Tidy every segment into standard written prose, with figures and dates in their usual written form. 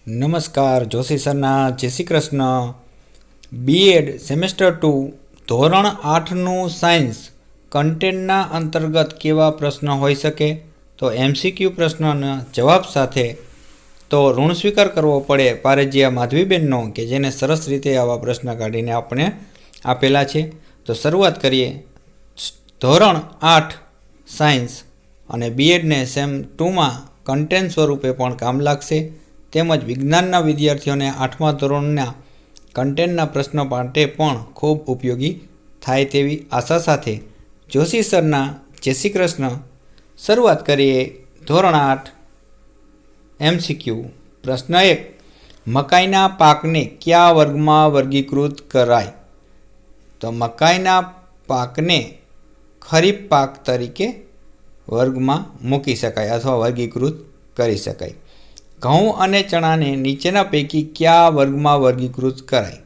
નમસ્કાર જોશી સરના જય Shri Krishna. B Ed semester 2 ધોરણ 8નું સાયન્સ કન્ટેન્ટના અંતર્ગત કેવા પ્રશ્ન હોઈ શકે? તો એમસીક્યુ પ્રશ્નના જવાબ સાથે તો ઋણ સ્વીકાર કરવો પડે પારેજિયા માધવીબેનનો, કે જેને સરસ રીતે આવા પ્રશ્ન કાઢીને આપણે આપેલા છે. તો શરૂઆત કરીએ. ધોરણ 8 સાયન્સ અને બીએડને સેમ 2માં કન્ટેન્ટ સ્વરૂપે પણ કામ લાગશે, તેમજ વિજ્ઞાનના વિદ્યાર્થીઓને 8મા ધોરણના કન્ટેન્ટના પ્રશ્નો માટે પણ ખૂબ ઉપયોગી થાય તેવી આશા સાથે જોશી સરના જય શ્રી કૃષ્ણ. શરૂઆત કરીએ. ધોરણ 8 એમસીક્યુ. પ્રશ્ન 1. મકાઈના પાકને કયા વર્ગમાં વર્ગીકૃત કરાય? તો મકાઈના પાકને ખરીફ પાક તરીકે વર્ગમાં મૂકી શકાય અથવા વર્ગીકૃત કરી શકાય. ઘઉં અને ચણાને નીચેના પૈકી કયા વર્ગમાં વર્ગીકૃત કરાય?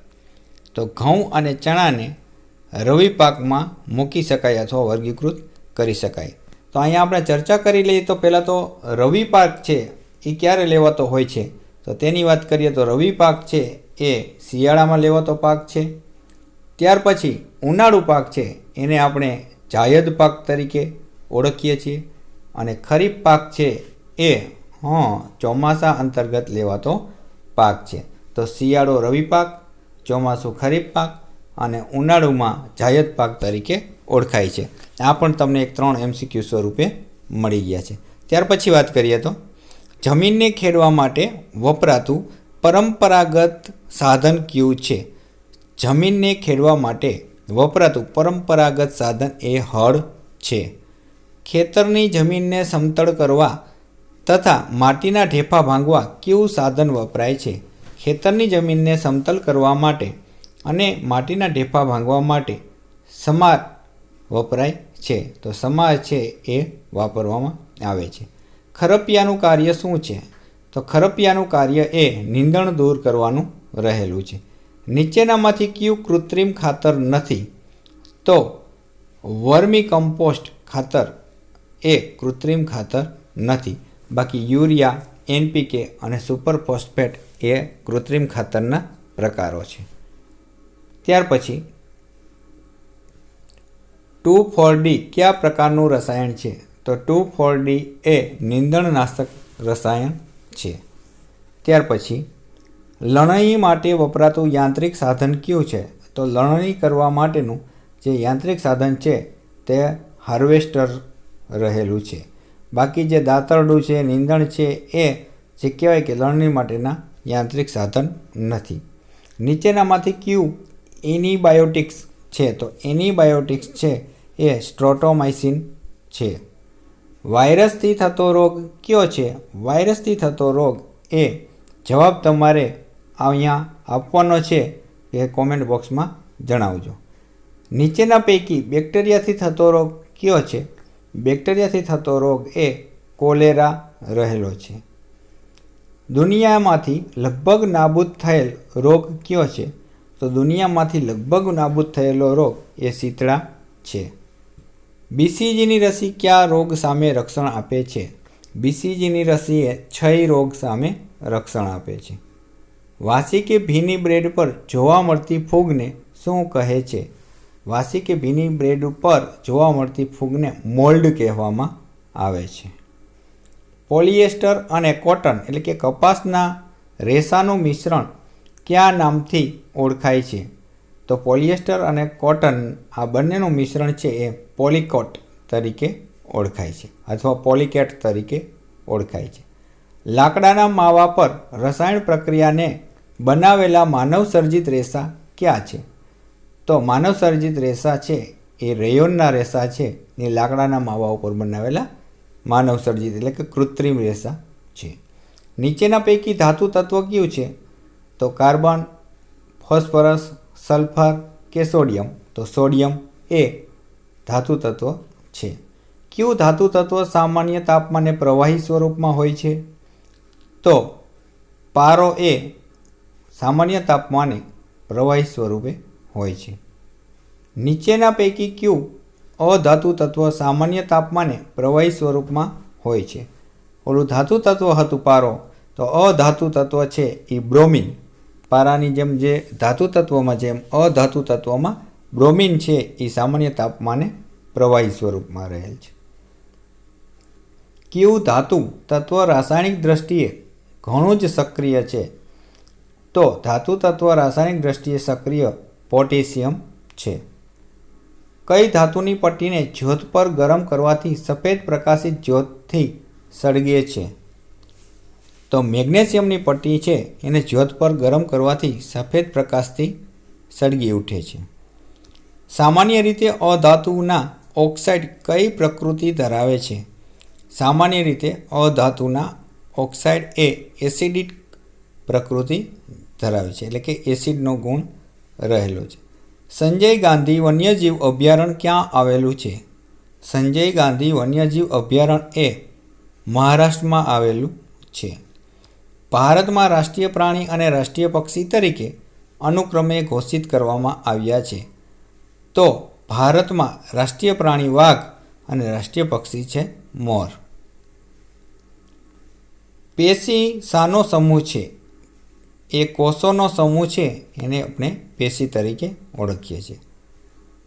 તો ઘઉં અને ચણાને રવિ પાકમાં મૂકી શકાય અથવા વર્ગીકૃત કરી શકાય. તો અહીંયા આપણે ચર્ચા કરી લઈએ. તો પહેલાં તો રવિ પાક છે એ ક્યારે લેવાતો હોય છે? તો તેની વાત કરીએ તો રવિ પાક છે એ શિયાળામાં લેવાતો પાક છે. ત્યાર પછી ઉનાળુ પાક છે એને આપણે જાયદ પાક તરીકે ઓળખીએ છીએ, અને ખરીફ પાક છે એ ચોમાસા અંતર્ગત લેવાતો પાક છે. તો શિયાળો રવિ પાક, ચોમાસું ખરીફ પાક અને ઉનાળુમાં જાયદ પાક તરીકે ઓળખાય છે. આ પણ તમને 3 એમસીક્યુ સ્વરૂપે મળી ગયા છે. ત્યાર પછી વાત કરીએ તો જમીનને ખેડવા માટે વપરાતું પરંપરાગત સાધન કયું છે? જમીનને ખેડવા માટે વપરાતું પરંપરાગત સાધન એ હળ છે. ખેતરની જમીનને સમતળ કરવા તથા માટીના ઢેફા ભાંગવા કયું સાધન વપરાય છે? ખેતરની જમીનને સમતલ કરવા માટે અને માટીના ઢેફા ભાંગવા માટે સમાર વપરાય છે. તો સમાર છે એ વાપરવામાં આવે છે. ખરપિયાનું કાર્ય શું છે? તો ખરપિયાનું કાર્ય એ નીંદણ દૂર કરવાનું રહેલું છે. નીચેનામાંથી કયું કૃત્રિમ ખાતર નથી? તો વર્મી કમ્પોસ્ટ ખાતર એ કૃત્રિમ ખાતર નથી. બાકી યુરિયા, એનપીકે અને સુપર ફોસ્ફેટ એ કૃત્રિમ ખાતરના પ્રકારો છે. ત્યાર પછી 2,4-D કયા પ્રકારનું રસાયણ છે? તો 2,4-D એ નીંદણનાશક રસાયણ છે. ત્યાર પછી લણણી માટે વપરાતું યાંત્રિક સાધન કયું છે? તો લણણી કરવા માટેનું જે યાંત્રિક સાધન છે તે હાર્વેસ્ટર રહેલું છે. બાકી જે દાતરડું છે, નીંદણ છે એ જે કહેવાય કે લણણી માટેના યાંત્રિક સાધન નથી. નીચેનામાંથી કયું એન્ટીબાયોટિક્સ છે? તો એન્ટીબાયોટિક્સ છે એ સ્ટ્રેપ્ટોમાઇસિન છે. વાયરસથી થતો રોગ કયો છે? વાયરસથી થતો રોગ એ જવાબ તમારે અહીંયા આપવાનો છે એ કોમેન્ટ બોક્સમાં જણાવજો. નીચેના પૈકી બેક્ટેરિયાથી થતો રોગ કયો છે? બેક્ટેરિયાથી થતો રોગ એ કોલેરા રહેલો છે. દુનિયામાંથી લગભગ નાબૂદ થયેલ રોગ કયો છે? તો દુનિયામાંથી લગભગ નાબૂદ થયેલો રોગ એ શીતળા છે. બીસીજીની રસી કયા રોગ સામે રક્ષણ આપે છે? બીસીજીની રસી એ ક્ષય રોગ સામે રક્ષણ આપે છે. વાસી કે ભીની બ્રેડ પર જોવા મળતી ફૂગને શું કહે છે? વાસી કે ભીની બ્રેડ ઉપર જોવા મળતી ફૂગને મોલ્ડ કહેવામાં આવે છે. પોલિએસ્ટર અને કોટન એટલે કે કપાસના રેસાનું મિશ્રણ કયા નામથી ઓળખાય છે? તો પોલિએસ્ટર અને કોટન આ બંનેનું મિશ્રણ છે એ પોલિકોટ તરીકે ઓળખાય છે અથવા પોલિકેટ તરીકે ઓળખાય છે. લાકડાના માવા પર રસાયણ પ્રક્રિયાને બનાવેલા માનવ સર્જિત રેસા ક્યાં છે? તો માનવ સર્જિત રેસા છે એ રેયોનના રેસા છે એ લાકડાના માવા ઉપર બનાવેલા માનવ સર્જિત એટલે કે કૃત્રિમ રેસા છે. નીચેના પૈકી ધાતુ તત્વ કયું છે? તો કાર્બન, ફોસ્ફરસ, સલ્ફર કે સોડિયમ? તો સોડિયમ એ ધાતુ તત્વ છે. કયું ધાતુ તત્વ સામાન્ય તાપમાને પ્રવાહી સ્વરૂપમાં હોય છે? તો પારો એ સામાન્ય તાપમાને પ્રવાહી સ્વરૂપે હોય છે. નીચેના પૈકી કયું અધાતુ તત્વ સામાન્ય તાપમાને પ્રવાહી સ્વરૂપમાં હોય છે? ઓલું ધાતુ તત્વ હતું પારો, તો અધાતુ તત્વ છે એ બ્રોમિન, પારાની જેમ જે ધાતુ તત્વમાં જેમ અધાતુ તત્વમાં બ્રોમિન છે એ સામાન્ય તાપમાને પ્રવાહી સ્વરૂપમાં રહેલ છે. કયું ધાતુ તત્વ રાસાયણિક દ્રષ્ટિએ ઘણું જ સક્રિય છે? તો ધાતુ તત્વ રાસાયણિક દ્રષ્ટિએ સક્રિય પોટેશિયમ છે. કઈ ધાતુની પટ્ટીને જ્યોત પર ગરમ કરવાથી સફેદ પ્રકાશિત જ્યોતથી સળગે છે? તો મેગ્નેશિયમની પટ્ટી છે એને જ્યોત પર ગરમ કરવાથી સફેદ પ્રકાશથી સળગી ઉઠે છે. સામાન્ય રીતે અધાતુના ઓક્સાઇડ કઈ પ્રકૃતિ ધરાવે છે? સામાન્ય રીતે અધાતુના ઓક્સાઇડ એ એસિડિક પ્રકૃતિ ધરાવે છે, એટલે કે એસિડનો ગુણ રહેલો છે. સંજય ગાંધી વન્યજીવ અભયારણ્ય ક્યાં આવેલું છે? સંજય ગાંધી વન્યજીવ અભયારણ્ય એ મહારાષ્ટ્રમાં આવેલું છે. ભારતમાં રાષ્ટ્રીય પ્રાણી અને રાષ્ટ્રીય પક્ષી તરીકે અનુક્રમે ઘોષિત કરવામાં આવ્યા છે. તો ભારતમાં રાષ્ટ્રીય પ્રાણી વાઘ અને રાષ્ટ્રીય પક્ષી છે મોર. પેશી શાનો સમૂહ છે? એ કોષોનો સમૂહ છે, એને આપણે પેશી તરીકે ઓળખીએ છીએ.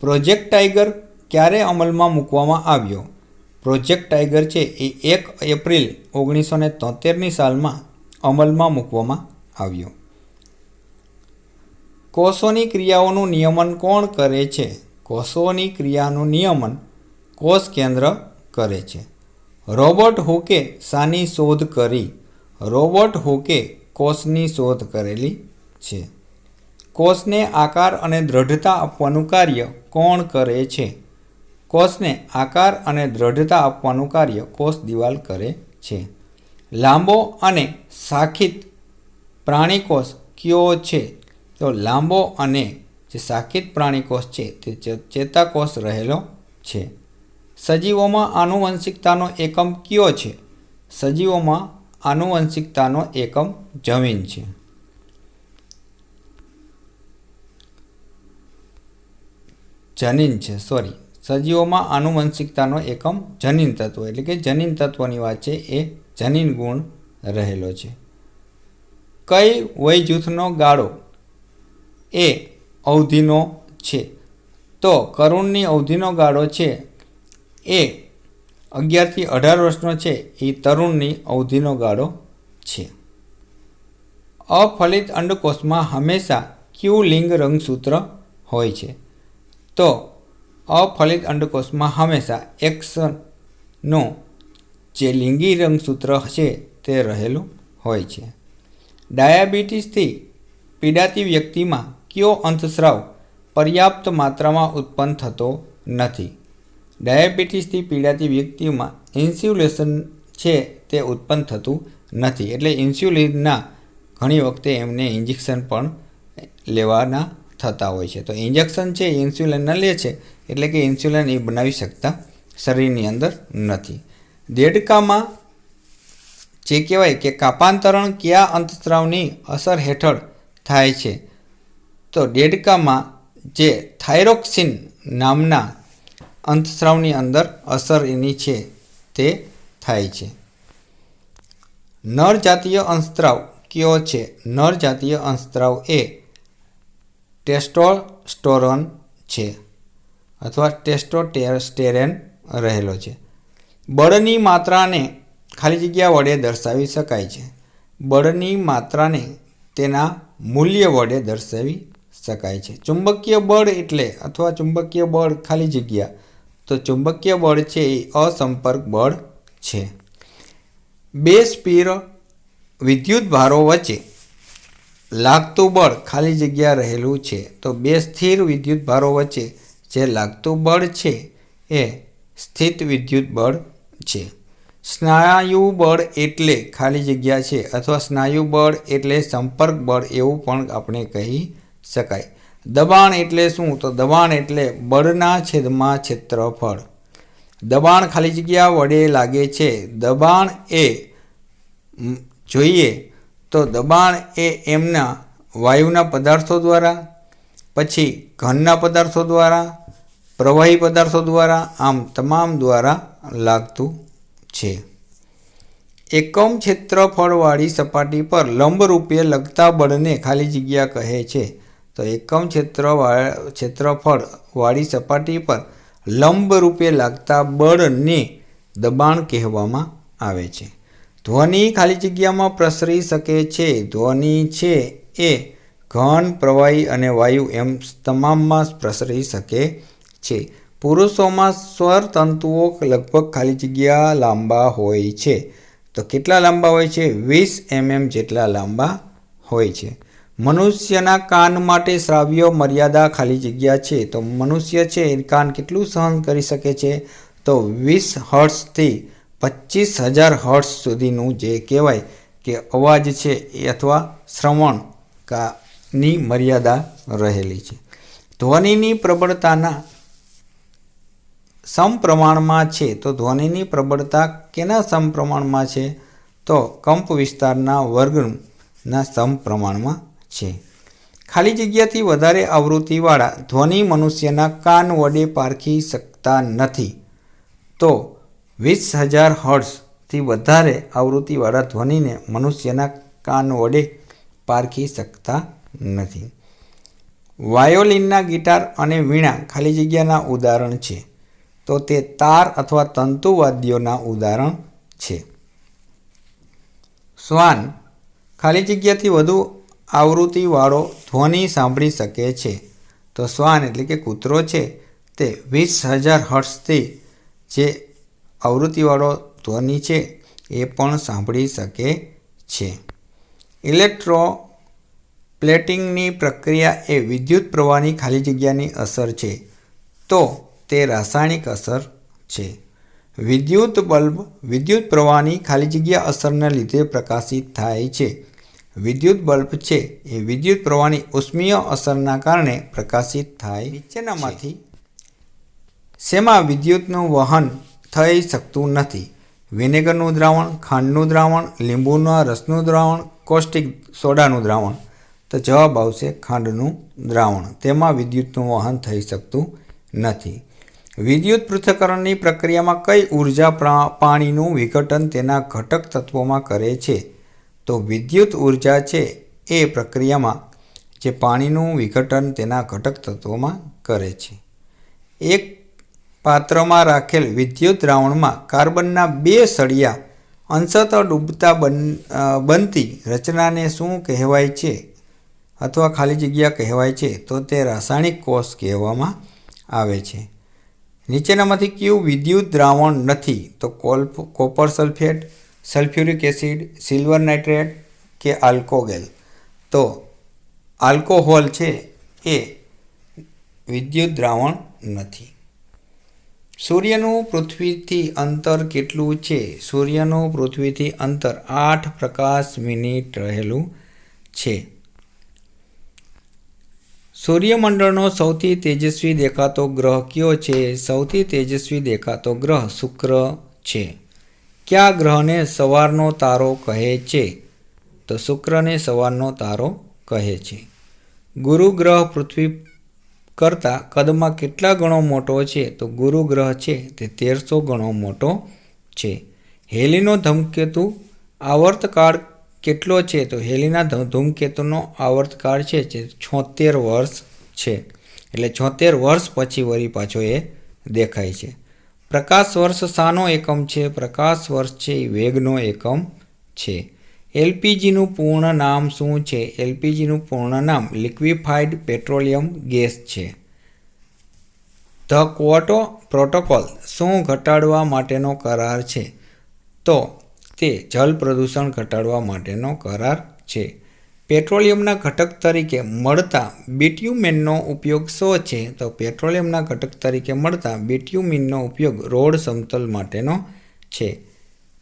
પ્રોજેક્ટ ટાઈગર ક્યારે અમલમાં મૂકવામાં આવ્યો? પ્રોજેક્ટ ટાઈગર છે એ 1 એપ્રિલ 1973ની સાલમાં અમલમાં મૂકવામાં આવ્યો. કોષોની ક્રિયાઓનું નિયમન કોણ કરે છે? કોષોની ક્રિયાનું નિયમન કોષ કેન્દ્ર કરે છે. રોબર્ટ હુકે શાની શોધ કરી? રોબર્ટ હુકે કોષની શોધ કરેલી છે. કોષને આકાર અને દ્રઢતા આપવાનું કાર્ય કોણ કરે છે? કોષને આકાર અને દ્રઢતા આપવાનું કાર્ય કોષ દિવાલ કરે છે. લાંબો અને શાખિત પ્રાણીકોષ કયો છે? તો લાંબો અને જે શાખિત પ્રાણીકોષ છે તે ચેતાકોષ રહેલો છે. સજીવોમાં આનુવંશિકતાનો એકમ કયો છે? સજીવોમાં આનુવંશિકતાનો એકમ જનીન છે. સજીવોમાં આનુવંશિકતાનો એકમ જનીન તત્વ, એટલે કે જનીન તત્વની વાત છે એ જનીન ગુણ રહેલો છે. કઈ વય જૂથનો ગાળો એ અવધિનો છે? તો કરુણની અવધિનો ગાળો છે એ 11 થી 18 વર્ષનો છે, એ તરુણની અવધિનો ગાળો છે. અફલિત અંડકોષમાં હંમેશા કયું લિંગ રંગસૂત્ર હોય છે? તો અફલિત અંડકોષમાં હંમેશા Xનું જે લિંગી રંગસૂત્ર છે તે રહેલું હોય છે. ડાયાબિટીસથી પીડાતી વ્યક્તિમાં કયો અંતસ્રાવ પર્યાપ્ત માત્રામાં ઉત્પન્ન થતો નથી? ડાયાબિટીસથી પીડાતી વ્યક્તિઓમાં ઇન્સ્યુલેશન છે તે ઉત્પન્ન થતું નથી, એટલે ઇન્સ્યુલિનના ઘણી વખતે એમને ઇન્જેક્શન પણ લેવાના થતા હોય છે. તો ઇન્જેક્શન છે ઇન્સ્યુલિનના લે છે, એટલે કે ઇન્સ્યુલિન એ બનાવી શકતા શરીરની અંદર નથી. દેડકામાં જે કહેવાય કે કાપાંતરણ કયા અંતસ્રાવની અસર હેઠળ થાય છે? તો દેડકામાં જે થાઇરોક્સિન નામના અંતસ્રાવની અંદર અસર એની છે તે થાય છે. નર જાતીય અંતસ્રાવ કયો છે? નર જાતીય અંતસ્રાવ એ ટેસ્ટોસ્ટેરોન છે અથવા ટેસ્ટોસ્ટેરોન રહેલો છે. બળની માત્રાને ખાલી જગ્યા વડે દર્શાવી શકાય છે. બળની માત્રાને તેના મૂલ્ય વડે દર્શાવી શકાય છે. ચુંબકીય બળ એટલે અથવા ચુંબકીય બળ ખાલી જગ્યા, તો ચુંબકીય બળ છે એ અસંપર્ક બળ છે. બે સ્થિર વિદ્યુત ભારો વચ્ચે લાગતું બળ ખાલી જગ્યા રહેલું છે. તો બે સ્થિર વિદ્યુત ભારો વચ્ચે જે લાગતું બળ છે એ સ્થિત વિદ્યુત બળ છે. સ્નાયુ બળ એટલે ખાલી જગ્યા છે અથવા સ્નાયુ બળ એટલે સંપર્ક બળ એવું પણ આપણે કહી શકાય. દબાણ એટલે શું? તો દબાણ એટલે બળના છેદમાં ક્ષેત્રફળ. દબાણ ખાલી જગ્યા વડે લાગે છે. દબાણ એ જોઈએ તો દબાણ એ એમના વાયુના પદાર્થો દ્વારા, પછી ઘનના પદાર્થો દ્વારા, પ્રવાહી પદાર્થો દ્વારા, આમ તમામ દ્વારા લાગતું છે. એકમ ક્ષેત્રફળવાળી સપાટી પર લંબરૂપે લગતા બળને ખાલી જગ્યા કહે છે. તો એકમ ક્ષેત્રફળવાળી સપાટી પર લંબરૂપે લાગતા બળને દબાણ કહેવામાં આવે છે. ધ્વનિ ખાલી જગ્યામાં પ્રસરી શકે છે. ધ્વનિ છે એ ઘન, પ્રવાહી અને વાયુ એમ તમામમાં પ્રસરી શકે છે. પુરુષોમાં સ્વર તંતુઓ લગભગ ખાલી જગ્યા લાંબા હોય છે. તો કેટલા લાંબા હોય છે? 20 mm જેટલા લાંબા હોય છે. મનુષ્યના કાન માટે શ્રાવ્ય મર્યાદા ખાલી જગ્યા છે. તો મનુષ્ય છે એ કાન કેટલું સહન કરી શકે છે? તો 20 હર્ટ્ઝથી 25,000 હર્ટ્ઝ સુધીનું જે કહેવાય કે અવાજ છે એ અથવા શ્રવણની મર્યાદા રહેલી છે. ધ્વનિની પ્રબળતાના સમપ્રમાણમાં છે. તો ધ્વનિની પ્રબળતા કેના સમપ્રમાણમાં છે? તો કંપ વિસ્તારના વર્ગના સમપ્રમાણમાં છે. ખાલી જગ્યાથી વધારે આવૃત્તિવાળા ધ્વનિ મનુષ્યના કાન વડે પારખી શકતા નથી. તો 20,000 હર્ટ્ઝથી વધારે આવૃત્તિવાળા ધ્વનિને મનુષ્યના કાન વડે પારખી શકતા નથી. વાયોલિનના ગિટાર અને વીણા ખાલી જગ્યાના ઉદાહરણ છે. તો તે તાર અથવા તંતુવાદ્યોના ઉદાહરણ છે. શ્વાન ખાલી જગ્યાથી વધુ આવૃત્તિવાળો ધ્વનિ સાંભળી શકે છે. તો શ્વાન એટલે કે કૂતરો છે તે 20,000 હર્ટ્ઝથી જે આવૃત્તિવાળો ધ્વનિ છે એ પણ સાંભળી શકે છે. ઇલેક્ટ્રોપ્લેટિંગની પ્રક્રિયા એ વિદ્યુત પ્રવાહની ખાલી જગ્યાની અસર છે. તો તે રાસાયણિક અસર છે. વિદ્યુત બલ્બ વિદ્યુત પ્રવાહની ખાલી જગ્યા અસરના લીધે પ્રકાશિત થાય છે. વિદ્યુત બલ્બ છે એ વિદ્યુત પ્રવાહની ઉષ્મીય અસરના કારણે પ્રકાશિત થાય. નીચેનામાંથી શેમાં વિદ્યુતનું વહન થઈ શકતું નથી? વિનેગરનું દ્રાવણ, ખાંડનું દ્રાવણ, લીંબુના રસનું દ્રાવણ, કોસ્ટિક સોડાનું દ્રાવણ. તો જવાબ આવશે ખાંડનું દ્રાવણ. તેમાં વિદ્યુતનું વહન થઈ શકતું નથી. વિદ્યુત પૃથ્થકરણની પ્રક્રિયામાં કઈ ઉર્જા પાણીનું વિઘટન તેના ઘટક તત્વોમાં કરે છે? તો વિદ્યુત ઉર્જા છે એ પ્રક્રિયામાં જે પાણીનું વિઘટન તેના ઘટક તત્વોમાં કરે છે. એક પાત્રમાં રાખેલ વિદ્યુત દ્રાવણમાં કાર્બનના 2 સળિયા અંશતઃ ડૂબતા બનતી રચનાને શું કહેવાય છે અથવા ખાલી જગ્યા કહેવાય છે? તો તે રાસાયણિક કોષ કહેવામાં આવે છે. નીચેનામાંથી કયું વિદ્યુત દ્રાવણ નથી? તો copper sulphate, sulphuric acid, silver nitrate કે આલ્કોગેલ. તો આલ્કોહોલ છે એ વિદ્યુત દ્રાવણ નથી. સૂર્યનું પૃથ્વીથી અંતર કેટલું છે? સૂર્યનું પૃથ્વીથી અંતર 8 પ્રકાશ મિનિટ રહેલું છે. સૂર્યમંડળનો સૌથી તેજસ્વી દેખાતો ગ્રહ કયો છે? સૌથી તેજસ્વી દેખાતો ગ્રહ શુક્ર છે. કયા ગ્રહને સવારનો તારો કહે છે? તો શુક્રને સવારનો તારો કહે છે. ગુરુ ગ્રહ પૃથ્વી કરતાં કદમાં કેટલા ગણો મોટો છે? તો ગુરુ ગ્રહ છે તે 1300 ગણો મોટો છે. હેલીનો ધૂમકેતુ આવર્તકાળ કેટલો છે? તો હેલીના ધૂમકેતુનો આવર્તકાળ છે જે 76 વર્ષ છે. એટલે 76 વર્ષ પછી વળી પાછો એ દેખાય છે. પ્રકાશ વર્ષ શાનો એકમ છે? પ્રકાશ વર્ષ છે એ વેગનો એકમ છે. એલપીજીનું પૂર્ણ નામ શું છે? એલપીજીનું પૂર્ણ નામ લિક્વિફાઈડ પેટ્રોલિયમ ગેસ છે. ધ ક્યોટો પ્રોટોકોલ શું ઘટાડવા માટેનો કરાર છે? તો તે જલ પ્રદૂષણ ઘટાડવા માટેનો કરાર છે. પેટ્રોલિયમના ઘટક તરીકે મળતા બિટ્યુમેનનો ઉપયોગ શો છે? તો પેટ્રોલિયમના ઘટક તરીકે મળતા બિટ્યુમિનનો ઉપયોગ રોડ સમતલ માટેનો છે.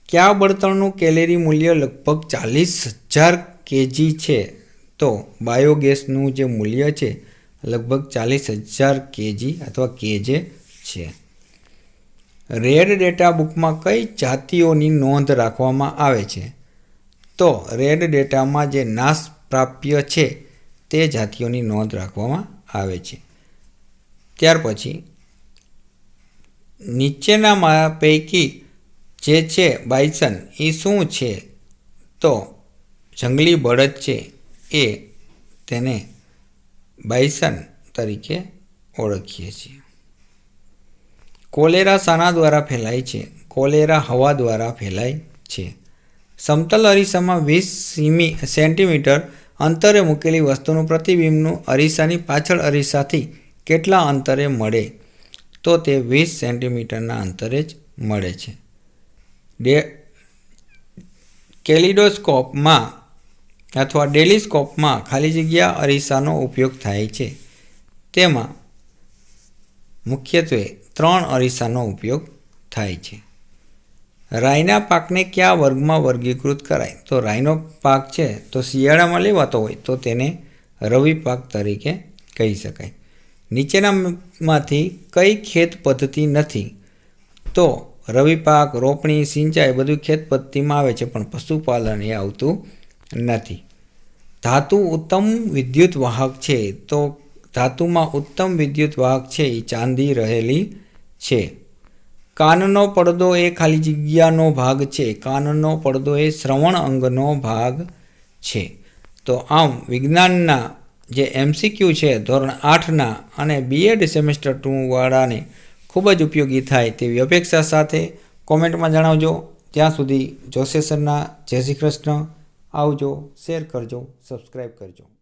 કયા બળતણનું કેલેરી મૂલ્ય લગભગ 40,000 kg છે? તો બાયોગેસનું જે મૂલ્ય છે લગભગ 40,000 kg અથવા kJ છે. રેડ ડેટા બુકમાં કઈ જાતિઓની નોંધ રાખવામાં આવે છે? તો રેડ ડેટામાં જે નાશ પ્રાપ્ય છે તે જાતિઓની નોંધ રાખવામાં આવે છે. ત્યાર પછી નીચેનામાં પૈકી જે છે બાયસન એ શું છે? તો જંગલી બળદ છે એ તેને બાયસન તરીકે ઓળખીએ છીએ. કોલેરા શાના દ્વારા ફેલાય છે? કોલેરા હવા દ્વારા ફેલાય છે. સમતલ અરીસામાં 20 સેન્ટીમીટર અંતરે મૂકેલી વસ્તુનું પ્રતિબિંબનું અરીસાની પાછળ અરીસાથી કેટલા અંતરે મળે? તો તે 20 સેન્ટીમીટરના અંતરે જ મળે છે. કેલિડોસ્કોપમાં અથવા ડેલિસ્કોપમાં ખાલી જગ્યા અરીસાનો ઉપયોગ થાય છે. તેમાં મુખ્યત્વે 3 અરીસાનો ઉપયોગ થાય છે. રાઈના પાકને કયા વર્ગમાં વર્ગીકૃત કરાય? તો રાઈનો પાક છે તો શિયાળામાં લેવાતો હોય તો તેને રવિ પાક તરીકે કહી શકાય. નીચેનામાંથી કઈ ખેત પદ્ધતિ નથી? તો રવિ પાક, રોપણી, સિંચાઈ બધું ખેત પદ્ધતિમાં આવે છે, પણ પશુપાલન એ આવતું નથી. ધાતુ ઉત્તમ વિદ્યુત વાહક છે તો ધાતુમાં ઉત્તમ વિદ્યુત વાહક છે એ ચાંદી રહેલી છે. કાનનો પડદો એ ખાલી જગ્યાનો ભાગ છે. કાનનો પડદો એ શ્રવણ અંગનો ભાગ છે. તો આમ વિજ્ઞાનના જે MCQ છે ધોરણ 8ના અને B.Ed સેમેસ્ટર 2 વાળાને ખૂબ જ ઉપયોગી થાય તેવી અપેક્ષા સાથે કોમેન્ટમાં જણાવજો. ત્યાં સુધી જોશી સરના જય શ્રી કૃષ્ણ. આવજો, શેર કરજો, સબસ્ક્રાઈબ કરજો.